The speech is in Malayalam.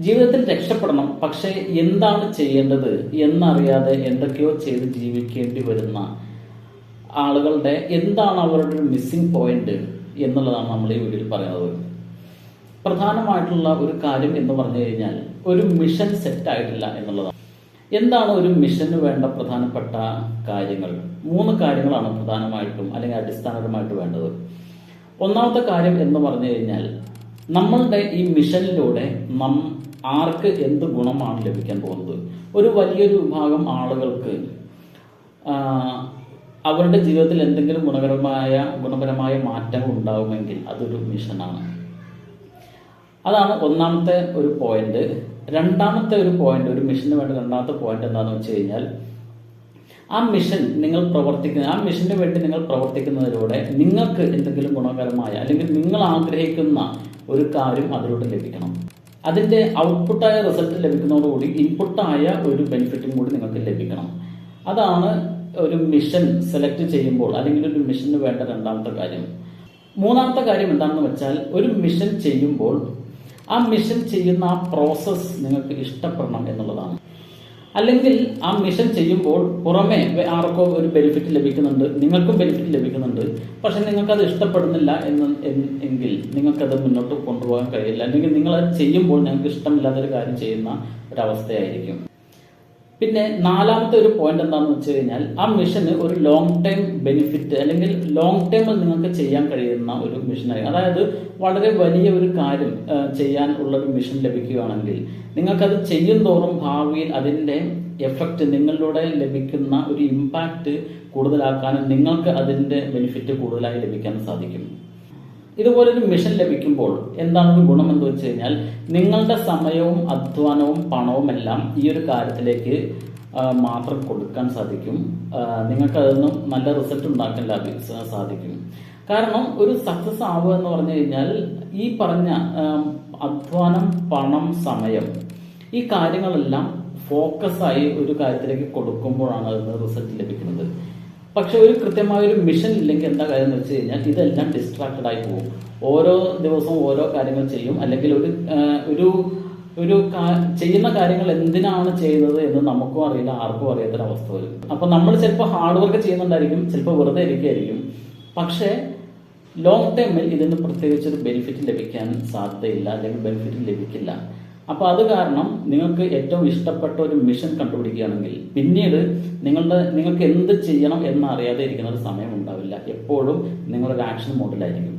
ജീവിതത്തിൽ രക്ഷപ്പെടണം, പക്ഷെ എന്താണ് ചെയ്യേണ്ടത് എന്നറിയാതെ എന്തൊക്കെയോ ചെയ്ത് ജീവിക്കേണ്ടി വരുന്ന ആളുകളുടെ എന്താണ് അവരുടെ ഒരു മിസ്സിംഗ് പോയിന്റ് എന്നുള്ളതാണ് നമ്മൾ ഈ വീഡിയോയിൽ പറയുന്നത്. പ്രധാനമായിട്ടുള്ള ഒരു കാര്യം എന്ന് പറഞ്ഞു കഴിഞ്ഞാൽ ഒരു മിഷൻ സെറ്റ് ആയിട്ടില്ല എന്നുള്ളതാണ്. എന്താണ് ഒരു മിഷന് വേണ്ട പ്രധാനപ്പെട്ട കാര്യങ്ങൾ? 3 കാര്യങ്ങളാണ് പ്രധാനമായിട്ടും അല്ലെങ്കിൽ അടിസ്ഥാനപരമായിട്ട് വേണ്ടത്. ഒന്നാമത്തെ കാര്യം എന്ന് പറഞ്ഞു കഴിഞ്ഞാൽ നമ്മളുടെ ഈ മിഷനിലൂടെ ആർക്ക് എന്ത് ഗുണമാണ് ലഭിക്കാൻ പോകുന്നത്. ഒരു വലിയൊരു വിഭാഗം ആളുകൾക്ക് അവരുടെ ജീവിതത്തിൽ എന്തെങ്കിലും ഗുണപരമായ മാറ്റങ്ങൾ ഉണ്ടാകുമെങ്കിൽ അതൊരു മിഷനാണ്. അതാണ് ഒന്നാമത്തെ ഒരു പോയിന്റ്. രണ്ടാമത്തെ ഒരു പോയിന്റ്, ഒരു മിഷന് വേണ്ട രണ്ടാമത്തെ പോയിന്റ് എന്താണെന്ന് വെച്ച് കഴിഞ്ഞാൽ ആ മിഷന് വേണ്ടി നിങ്ങൾ പ്രവർത്തിക്കുന്നതിലൂടെ നിങ്ങൾക്ക് എന്തെങ്കിലും ഗുണകരമായ അല്ലെങ്കിൽ നിങ്ങൾ ആഗ്രഹിക്കുന്ന ഒരു കാര്യം അതിലൂടെ ലഭിക്കണം. അതിന്റെ ഔട്ട്പുട്ടായ റിസൾട്ട് ലഭിക്കുന്നതോടുകൂടി ഇൻപുട്ടായ ഒരു ബെനിഫിറ്റും കൂടി നിങ്ങൾക്ക് ലഭിക്കണം. അതാണ് ഒരു മിഷൻ സെലക്ട് ചെയ്യുമ്പോൾ അല്ലെങ്കിൽ ഒരു മിഷന് വേണ്ട രണ്ടാമത്തെ കാര്യം. മൂന്നാമത്തെ കാര്യം എന്താണെന്ന് വെച്ചാൽ ഒരു മിഷൻ ചെയ്യുമ്പോൾ ആ മിഷൻ ചെയ്യുന്ന ആ പ്രോസസ്സ് നിങ്ങൾക്ക് ഇഷ്ടപ്പെടണം എന്നുള്ളതാണ്. അല്ലെങ്കിൽ ആ മിഷൻ ചെയ്യുമ്പോൾ പുറമെ ആർക്കോ ഒരു ബെനിഫിറ്റ് ലഭിക്കുന്നുണ്ട്, നിങ്ങൾക്കും ബെനിഫിറ്റ് ലഭിക്കുന്നുണ്ട്, പക്ഷെ നിങ്ങൾക്കത് ഇഷ്ടപ്പെടുന്നില്ല എങ്കിൽ നിങ്ങൾക്കത് മുന്നോട്ട് കൊണ്ടുപോകാൻ കഴിയില്ല. അല്ലെങ്കിൽ നിങ്ങളത് ചെയ്യുമ്പോൾ നിങ്ങൾക്ക് ഇഷ്ടമില്ലാത്തൊരു കാര്യം ചെയ്യുന്ന ഒരവസ്ഥയായിരിക്കും. പിന്നെ നാലാമത്തെ ഒരു പോയിന്റ് എന്താണെന്ന് വെച്ച് കഴിഞ്ഞാൽ ആ മിഷന് ഒരു ലോങ് ടൈം ബെനിഫിറ്റ് അല്ലെങ്കിൽ ലോങ് ടൈമിൽ നിങ്ങൾക്ക് ചെയ്യാൻ കഴിയുന്ന ഒരു മിഷനായി, അതായത് വളരെ വലിയ ഒരു കാര്യം ചെയ്യാൻ ഉള്ള ഒരു മിഷൻ ലഭിക്കുകയാണെങ്കിൽ നിങ്ങൾക്കത് ചെയ്യും തോറും ഭാവിയിൽ അതിൻ്റെ എഫക്റ്റ്, നിങ്ങളിലൂടെ ലഭിക്കുന്ന ഒരു ഇമ്പാക്റ്റ് കൂടുതലാക്കാനും നിങ്ങൾക്ക് അതിൻ്റെ ബെനിഫിറ്റ് കൂടുതലായി ലഭിക്കാനും സാധിക്കും. ഇതുപോലൊരു മിഷൻ ലഭിക്കുമ്പോൾ എന്താണ് ഒരു ഗുണം എന്ന് വെച്ച് കഴിഞ്ഞാൽ നിങ്ങളുടെ സമയവും അധ്വാനവും പണവും എല്ലാം ഈ ഒരു കാര്യത്തിലേക്ക് മാത്രം കൊടുക്കാൻ സാധിക്കും. നിങ്ങൾക്ക് അതൊന്നും നല്ല റിസൾട്ട് ഉണ്ടാക്കാൻ സാധിക്കും. കാരണം ഒരു സക്സസ് ആവുക എന്ന് പറഞ്ഞു കഴിഞ്ഞാൽ ഈ പറഞ്ഞ അധ്വാനം, പണം, സമയം, ഈ കാര്യങ്ങളെല്ലാം ഫോക്കസായി ഒരു കാര്യത്തിലേക്ക് കൊടുക്കുമ്പോഴാണ് അതിന് റിസൾട്ട് ലഭിക്കുന്നത്. പക്ഷെ ഒരു കൃത്യമായ ഒരു മിഷൻ ഇല്ലെങ്കിൽ എന്താ കാര്യം എന്ന് വെച്ച് കഴിഞ്ഞാൽ ഇതെല്ലാം ഡിസ്ട്രാക്റ്റഡ് ആയി പോകും. ഓരോ ദിവസവും ഓരോ കാര്യങ്ങൾ ചെയ്യും, അല്ലെങ്കിൽ ചെയ്യുന്ന കാര്യങ്ങൾ എന്തിനാണ് ചെയ്യുന്നത് എന്ന് നമുക്കും അറിയില്ല, ആർക്കും അറിയാത്തൊരവസ്ഥ വരും. അപ്പൊ നമ്മൾ ചിലപ്പോൾ ഹാർഡ് വർക്ക് ചെയ്യുന്നുണ്ടായിരിക്കും, ചിലപ്പോൾ വെറുതെ ഇരിക്കുകയായിരിക്കും. പക്ഷെ ലോങ് ടൈമിൽ ഇതിന് പ്രത്യേകിച്ച് ഒരു ബെനിഫിറ്റ് ലഭിക്കാൻ സാധ്യതയില്ല, അല്ലെങ്കിൽ ബെനിഫിറ്റ് ലഭിക്കില്ല. അപ്പൊ അത് കാരണം നിങ്ങൾക്ക് ഏറ്റവും ഇഷ്ടപ്പെട്ട ഒരു മിഷൻ കണ്ടുപിടിക്കുകയാണെങ്കിൽ പിന്നീട് നിങ്ങൾക്ക് എന്ത് ചെയ്യണം എന്നറിയാതെ ഇരിക്കുന്ന ഒരു സമയം ഉണ്ടാവില്ല. എപ്പോഴും നിങ്ങളൊരു ആക്ഷൻ മോഡിലായിരിക്കും.